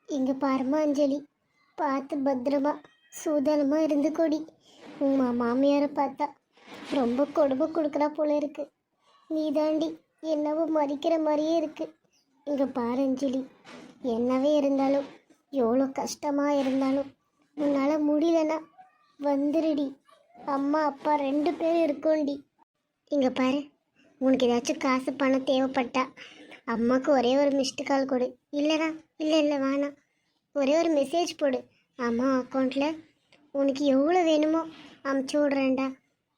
இங்கே பாருமா அஞ்சலி, பார்த்து பத்திரமா சூதானமா இருந்து கொடி. உங்கள் மாமியாரை பார்த்தா ரொம்ப கொடுமை கொடுக்குறா போல இருக்கு. நீ தாண்டி என்னவோ மறிக்கிற மாதிரியே இருக்கு. இங்கே பாரு அஞ்சலி, என்னவே இருந்தாலும் எவ்வளோ கஷ்டமாக இருந்தாலும் உன்னால் முடியலன்னா வந்துடுடி. அம்மா அப்பா 2 பேரும் இருக்கோண்டி. இங்கே பாரு, உனக்கு ஏதாச்சும் காசு பணம் தேவைப்பட்டா அம்மாவுக்கு ஒரே ஒரு மிஸ்டு கால் கொடு. இல்லைடா, இல்லை வேணாம், ஒரே ஒரு மெசேஜ் போடு. அம்மா அக்கௌண்ட்டில் உனக்கு எவ்வளோ வேணுமோ அமுச்சு விட்றேன்டா.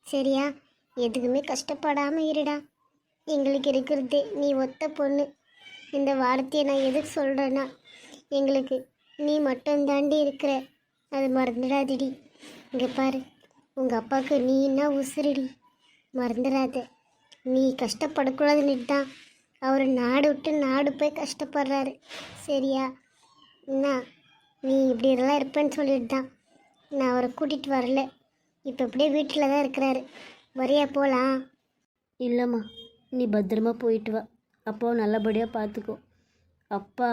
சரியா? எதுக்குமே கஷ்டப்படாமல் இருடா. எங்களுக்கு இருக்கிறதே நீ ஒத்த பொண்ணு. இந்த வார்த்தையை நான் எதுக்கு சொல்கிறேன்னா, எங்களுக்கு நீ மட்டும் தாண்டி இருக்கிற, அது மறந்துடாதடி. இங்கே பாரு, உங்கள் அப்பாவுக்கு நீ என்ன உசுருடி, மறந்துடாத. நீ கஷ்டப்படக்கூடாதுன்னு தான் அவர் நாடு விட்டு நாடு போய் கஷ்டப்படுறாரு. சரியா? என்ன நீ இப்படி இதெல்லாம் இருப்பேன்னு சொல்லிட்டு தான் நான் அவரை கூட்டிகிட்டு வரல. இப்போ அப்படியே வீட்டில் தான் இருக்கிறாரு. வரியா போகலாம்? இல்லைம்மா, நீ பத்திரமா போயிட்டு வா. அப்பாவை நல்லபடியாக பார்த்துக்கோ. அப்பா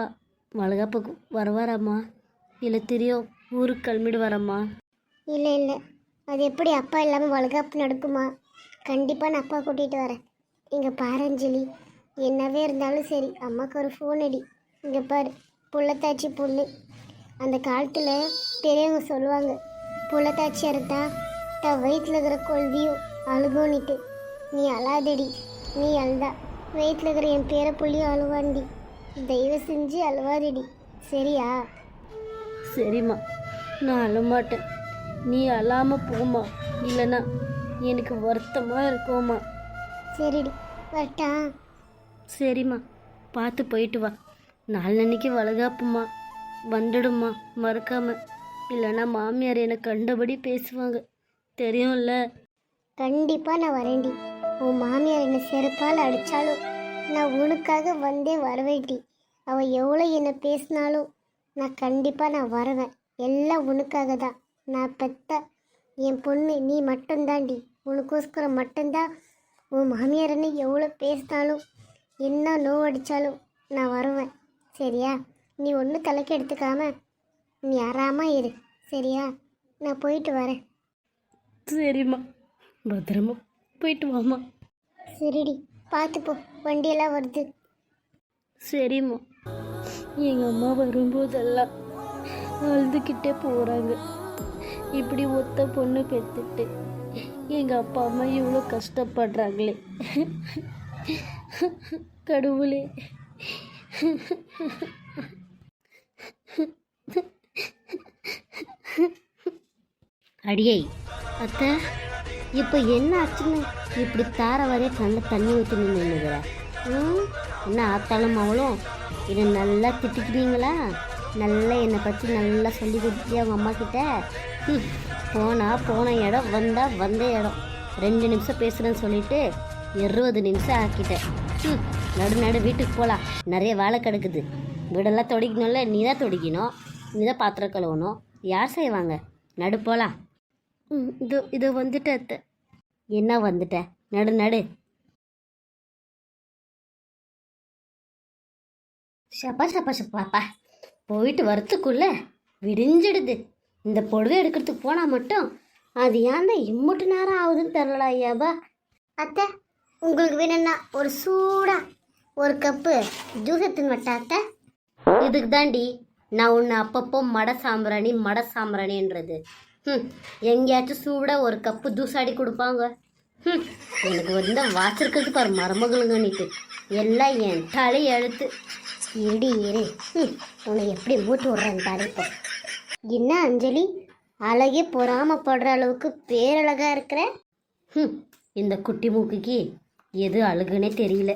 வளகாப்புக்கு வரவாராம்மா? இல்லை தெரியும் ஊருக்கு கிளம்பிடு வரம்மா? இல்லை, அது எப்படி அப்பா இல்லாமல் வளகாப்பு நடக்குமா? கண்டிப்பாக நான் அப்பா கூட்டிகிட்டு வரேன். இங்கே பாரஞ்சலி, என்னவே இருந்தாலும் சரி அம்மாவுக்கு ஒரு ஃபோன் அடி. இங்கே பாரு, புள்ளத்தாச்சி புல். அந்த காலத்தில் பெரியவங்க சொல்லுவாங்க, புள்ளத்தாச்சி அறுத்தா வயிற்றில் இருக்கிற கொள்வியும் அழுகோன்னிட்டு. நீ அழாதடி. நீ அழுதா வயிற்றில் இருக்கிற என் பேர புள்ளியும் அழுவாண்டி. தயவு செஞ்சு அழுவாதடி. சரியா? சரிம்மா, நான் அழமாட்டேன். நீ அழாமல் போமா, இல்லைன்னா எனக்கு வருத்தமாக இருக்கும்மா. சரிடி, வரட்டா? சரிம்மா, பார்த்து போயிட்டு வா. நாளன்னைக்கு வளகாப்புமா, வந்துடும்மா மறக்காம. இல்லைன்னா மாமியார் என்னை கண்டபடி பேசுவாங்க, தெரியும்ல. கண்டிப்பாக நான் வரேன்டி. உன் மாமியார் என்னை செருப்பால் அடித்தாலும் நான் உனக்காக வந்தே வரவேண்டி. அவள் எவ்வளோ என்னை பேசினாலும் நான் கண்டிப்பாக நான் வருவேன். எல்லாம் உனக்காக தான். நான் பெத்த என் பொண்ணு நீ மட்டும்தாண்டி. உனக்கோஸ்கரம் மட்டும்தான். உன் மாமியார் என்ன எவ்வளோ பேசினாலும் என்ன நோவடித்தாலும் நான் வருவேன். சரியா? நீ ஒன்றும் தலைக்கு எடுத்துக்காம நீ யாராம இரு. சரியா? நான் போயிட்டு வரேன். சரிம்மா, பத்திரமா போயிட்டு வாம்மா. சரிடி, பார்த்து போ, வண்டியெல்லாம் வருது. சரிம்மா. எங்கள் அம்மா வரும்போதெல்லாம் அழுதுகிட்டே போகிறாங்க. இப்படி ஒத்த பொண்ணு பெற்றுட்டு எங்கள் அப்பா அம்மா இவ்வளோ கஷ்டப்படுறாங்களே. கடவுளே. அடியை அத்தை, இப்போ என்ன ஆச்சுன்னு இப்படி தார வரைய கண்ணில் தண்ணி ஊற்றி நின்றுங்கிற? என்ன ஆத்தாலும் அவளும் இதை நல்லா திட்டிக்கிறீங்களா? நல்லா என்னை பற்றி நல்லா சொல்லி கொடுத்துட்டு அவங்க அம்மா கிட்ட. போன இடம் வந்த இடம் 2 நிமிஷம் பேசுகிறேன்னு சொல்லிட்டு 20 நிமிஷம் ஆக்கிட்டேன். நடு வீட்டுக்கு போகலாம், நிறைய வேலை கிடக்குது. வீடெல்லாம் துடைக்கணும்ல, நீ தான் துடைக்கணும், நீ தான் பாத்திரம் கழுவணும். யார் செய்வாங்க? நடு போகலாம். இதோ வந்துட்டேன் அத்தை. என்ன வந்துட்டேன்? நடு. ஷப்பாப்பா போயிட்டு வரத்துக்குள்ள விடிஞ்சிடுது. இந்த பொழுது எடுக்கிறதுக்கு போனால் மட்டும் அது ஏன் தான் இம்மட்டு நேரம் ஆகுதுன்னு தெரிலடா ஐயாபா. அத்தை, உங்களுக்கு வேணும்னா ஒரு சூடா ஒரு கப்பு ஜூஸ் எடுத்துன்னு வட்டா அத்தை? இதுக்கு தாண்டி நான் ஒன்று அப்பப்போ மட சாம்பிராணின்றது. எங்கேயாச்சும் சூடாக ஒரு கப்பு ஜூஸாடி கொடுப்பாங்க. எனக்கு வந்து வாச்சிருக்கிறது பாரு மருமகளுங்கன்னிட்டு எல்லாம் என் தலை எழுத்து. இடி இரு, உன்னை எப்படி மூட்டு விட்றேன் பாரு. இப்போ என்ன அஞ்சலி, அழகே பொறாமப்படுற அளவுக்கு பேரழகா இருக்கிற. இந்த குட்டி மூக்குக்கு எது அழகுன்னே தெரியல.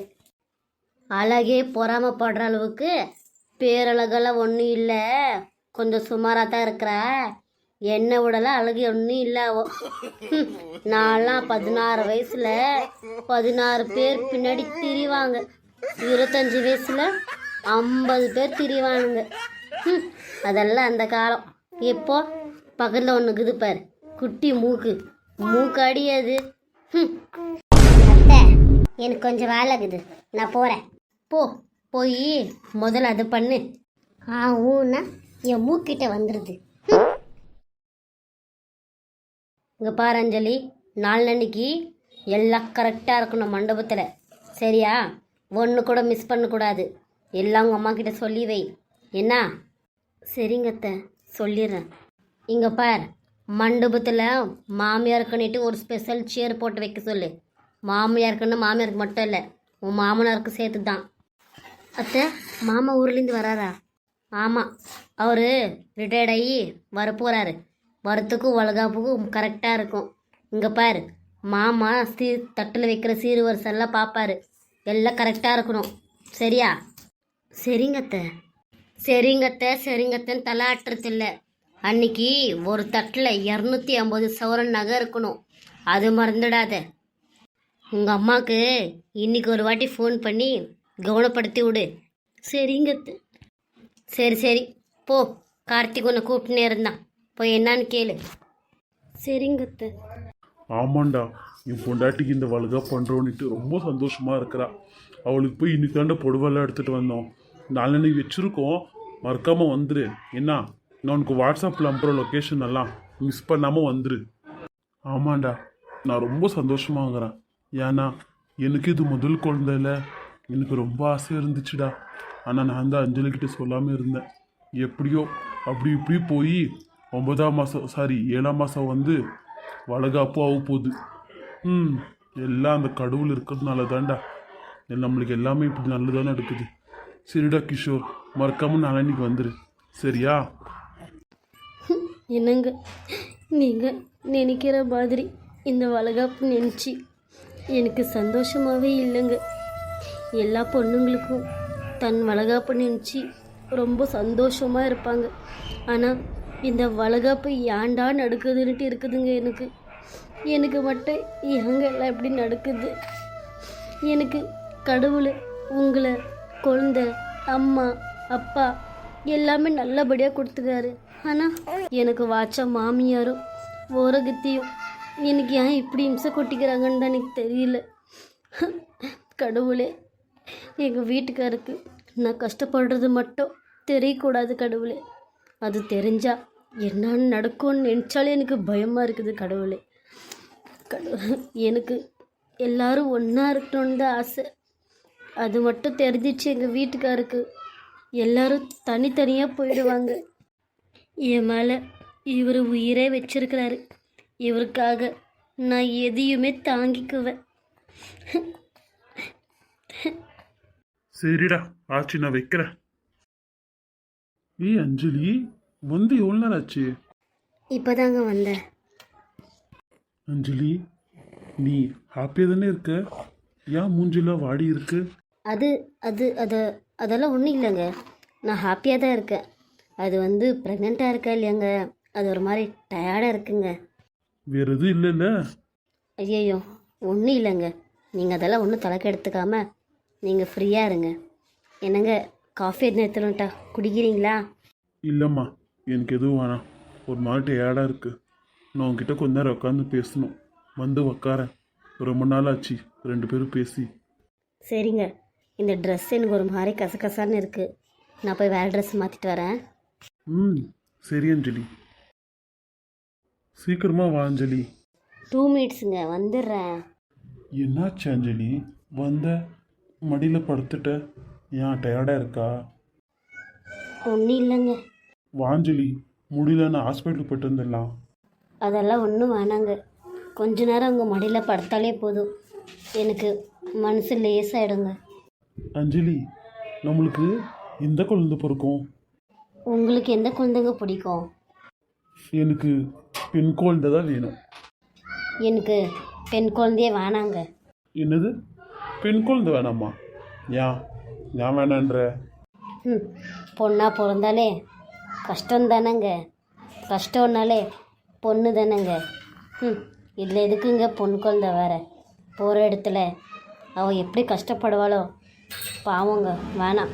அழகே பொறாமப்படுற அளவுக்கு பேரழகெல்லாம் ஒன்றும் இல்லை, கொஞ்சம் சுமாராக தான் இருக்கிற. என்னை விடலாம் அழகு ஒன்றும் இல்லை. நான்லாம் 16 வயசில் 16 பேர் பின்னாடி திரிவாங்க, 25 வயசில் 50 பேர் திரிவானுங்க. அதெல்லாம் அந்த காலம். எப்போ பக்கத்தில் ஒன்று இருக்குது பாரு, குட்டி மூக்கு அடியாது. அத்தை, எனக்கு கொஞ்சம் வேலை இருக்குது, நான் போகிறேன். போய் முதல்ல அது பண்ணு. ஊன்னா என் மூக்கிட்ட வந்துடுது. இங்கே பாரு அஞ்சலி, நாளன்னைக்கு எல்லாம் கரெக்டாக இருக்கணும் மண்டபத்தில், சரியா? ஒன்று கூட மிஸ் பண்ணக்கூடாது. எல்லாம் உங்கள் அம்மா கிட்ட சொல்லி வை என்ன? சரிங்க அத்தை, சொல்லிடுறேன். இங்கே பார், மண்டபத்தில் மாமியாருக்குன்னுட்டு ஒரு ஸ்பெஷல் சேர் போட்டு வைக்க சொல்லு. மாமியாருக்குன்னு மாமியாருக்கு மட்டும் இல்லை, உன் மாமனாருக்கு சேர்த்து தான். அத்தை, மாமா ஊர்லேருந்து வராரா? ஆமாம், அவர் ரிட்டையர்ட் ஆகி வரப்போகிறாரு. வரத்துக்கும் வளகாப்புக்கும் கரெக்டாக இருக்கும். இங்கே பாரு, மாமா தட்டில் வைக்கிற சீர் வரிசெல்லாம் பார்ப்பாரு. எல்லாம் கரெக்டாக இருக்கணும், சரியா? சரிங்கத்த சரிங்கத்தன்னு தலை ஆட்டுறது இல்லை. அன்னைக்கு ஒரு தட்டில் 250 சவரன் நகை இருக்கணும், அது மறந்துடாத. உங்கள் அம்மாவுக்கு இன்னைக்கு ஒரு வாட்டி ஃபோன் பண்ணி கவனப்படுத்தி விடு. சரிங்கத்த. சரி போ, கார்த்திக் உன்னை கூப்பிட்டுனே இருந்தான், போய் என்னான்னு கேளு. சரிங்கத்த. ஆமாண்டா, என் பொண்டாட்டிக்கு இந்த வளகா பண்ணுறோன்னுட்டு ரொம்ப சந்தோஷமாக இருக்கிறா. அவளுக்கு போய் இன்னைக்கு தாண்டா பொடுவெல்லாம் எடுத்துகிட்டு வந்தோம். நாளைக்கு வச்சுருக்கோம், மறக்காமல் வந்துரு என்ன? நான் உனக்கு வாட்ஸ்அப்பில் அனுப்புகிற லொக்கேஷன் எல்லாம் மிஸ் பண்ணாமல் வந்துரு. ஆமாண்டா, நான் ரொம்ப சந்தோஷமாகறேன். ஏன்னா எனக்கு இது முதல் குழந்தைல எனக்கு ரொம்ப ஆசையாக இருந்துச்சுடா. ஆனால் நான் தான் அஞ்சலிக்கிட்ட சொல்லாமல் இருந்தேன். எப்படியோ அப்படி இப்படி போய் 7ஆம் மாதம் வந்து வளகாப்பு ஆக போகுது. எல்லாம் அந்த கடவுள் இருக்கிறதுனால தான்டா நம்மளுக்கு எல்லாமே இப்படி நல்லதானே நடக்குது. சரிடா கிஷோர், மறக்காம நாளைக்கு வந்துரு, சரியா? என்னங்க, நீங்கள் நினைக்கிற மாதிரி இந்த வளகாப்பு நினச்சி எனக்கு சந்தோஷமாகவே இல்லைங்க. எல்லா பொண்ணுங்களுக்கும் தன் வளகாப்பு நினச்சி ரொம்ப சந்தோஷமாக இருப்பாங்க. ஆனால் இந்த வளகாப்பு ஏன்டா நடக்குதுன்னுட்டு இருக்குதுங்க எனக்கு மட்டும் ஏங்க எல்லாம் எப்படி நடக்குது? எனக்கு கடவுள் உங்களை, குழந்தை, அம்மா, அப்பா எல்லாமே நல்லபடியாக கொடுத்துக்காரு. ஆனால் எனக்கு வாச்ச மாமியாரும் ஓரகத்தையும் எனக்கு ஏன் இப்படி இம்சை கொட்டிக்கிறாங்கன்னு தான் எனக்கு தெரியல. கடவுளே, எங்கள் வீட்டுக்காருக்கு நான் கஷ்டப்படுறது மட்டும் தெரியக்கூடாது கடவுளே. அது தெரிஞ்சா என்னன்னு நடக்கும்னு நினச்சாலே எனக்கு பயமாக இருக்குது கடவுளே. எனக்கு எல்லாரும் ஒன்றா இருக்கணும்னு தான் ஆசை. அது மட்டும் தெரிஞ்சிச்சு எங்கள் வீட்டுக்காருக்கு, எல்லாரும் தனித்தனியாக போயிடுவாங்க. என் மேலே இவர் உயிரே வச்சிருக்கிறாரு. இவருக்காக நான் எதையுமே தாங்கிக்குவேன். சரிடா ஆச்சு, நான் வைக்கிறேன். ஏய் அஞ்சலி, வந்து எவ்வளோ நேரம் ஆச்சு? இப்போதாங்க வந்தேன். அஞ்சலி, நீ ஹாப்பியாக தானே இருக்க? ஏன் மூஞ்சிலாம் வாடி இருக்கு? அதெல்லாம் ஒன்றும் இல்லைங்க, நான் ஹாப்பியாக தான் இருக்கேன். அது ப்ரெக்னெண்ட்டாக இருக்கா இல்லையாங்க, அது ஒரு மாதிரி டயர்டாக இருக்குங்க. வேறு எதுவும் இல்லைல்ல? ஐயோ ஒன்றும் இல்லைங்க, நீங்கள் அதெல்லாம் ஒன்றும் தலைக்கு எடுத்துக்காம நீங்கள் ஃப்ரீயாக இருங்க. என்னங்க, காஃபி எதுவும் எடுத்துட்டா குடிக்கிறீங்களா? இல்லைம்மா, எனக்கு எதுவும் வேணாம். ஒரு மாதிரி டயர்டாக இருக்கு. நான் உங்ககிட்ட கொஞ்ச நேரம் உட்காந்து பேசணும், வந்து உக்காரேன். ரொம்ப நாள் ஆச்சு 2 பேரும் பேசி. சரிங்க, இந்த ட்ரெஸ் எனக்கு ஒரு மாதிரி கசகசான்னு இருக்குது. நான் போய் வேறு ட்ரெஸ் மாற்றிட்டு வரேன். சரி அஞ்சலி, சீக்கிரமா வா அஞ்சலி. 2 மினிட்ஸுங்க, வந்துடுறேன். என்னாச்சு அஞ்சலி, வந்த மடியில் படுத்துட்ட? ஏன் டயர்டாக இருக்கா? ஒன்றும் இல்லைங்க. வாஞ்சலி, முடியல, நான் ஹாஸ்பிட்டலுக்கு போயிட்டு வந்துடலாம். அதெல்லாம் ஒன்றும் வேணாங்க, கொஞ்ச நேரம் உங்கள் மடியில் படுத்தாலே போதும், எனக்கு மனசு லேசாகிடுங்க. அஞ்சலி, நம்மளுக்கு எந்த குழந்தை பிறக்கும்? உங்களுக்கு எந்த குழந்தைங்க பிடிக்கும்? எனக்கு பெண் குழந்தை தான் வேணும். எனக்கு பெண் குழந்தையே வேணாங்க. என்னது, பெண் குழந்தை வேணாமா? ஏன் ஏன் வேணான்ற? பொண்ணாக பிறந்தாலே கஷ்டம் தானேங்க, கஷ்டம்னாலே பொண்ணு தானேங்க. இதில் எதுக்குங்க பொண்ணு குழந்தை வேறு? போகிற இடத்துல அவள் எப்படி கஷ்டப்படுவாளோ, பாவங்க, வேணாம்.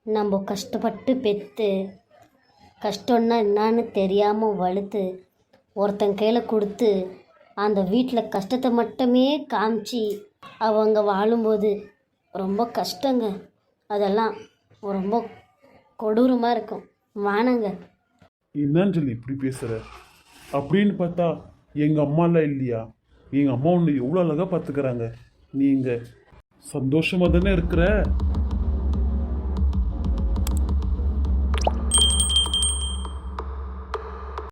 நம்ம கஷ்டப்பட்டு பெற்று கஷ்டம்னா என்னான்னு தெரியாமல் வளர்த்து ஒருத்தன் கையில் கொடுத்து அந்த வீட்டில் கஷ்டத்தை மட்டுமே காமிச்சு அவங்க வாழும்போது ரொம்ப கஷ்டங்க. அதெல்லாம் ரொம்ப கொடூரமாக இருக்கும். வானங்க. என்ன அஞ்சலி இப்படி பேசுற? அப்படின்னு பார்த்தா எங்க அம்மாலாம் இல்லையா? எங்க அம்மா உன்னை எவ்வளோ அழகா பார்த்துக்கிறாங்க. நீங்க சந்தோஷமா தானே இருக்கிற?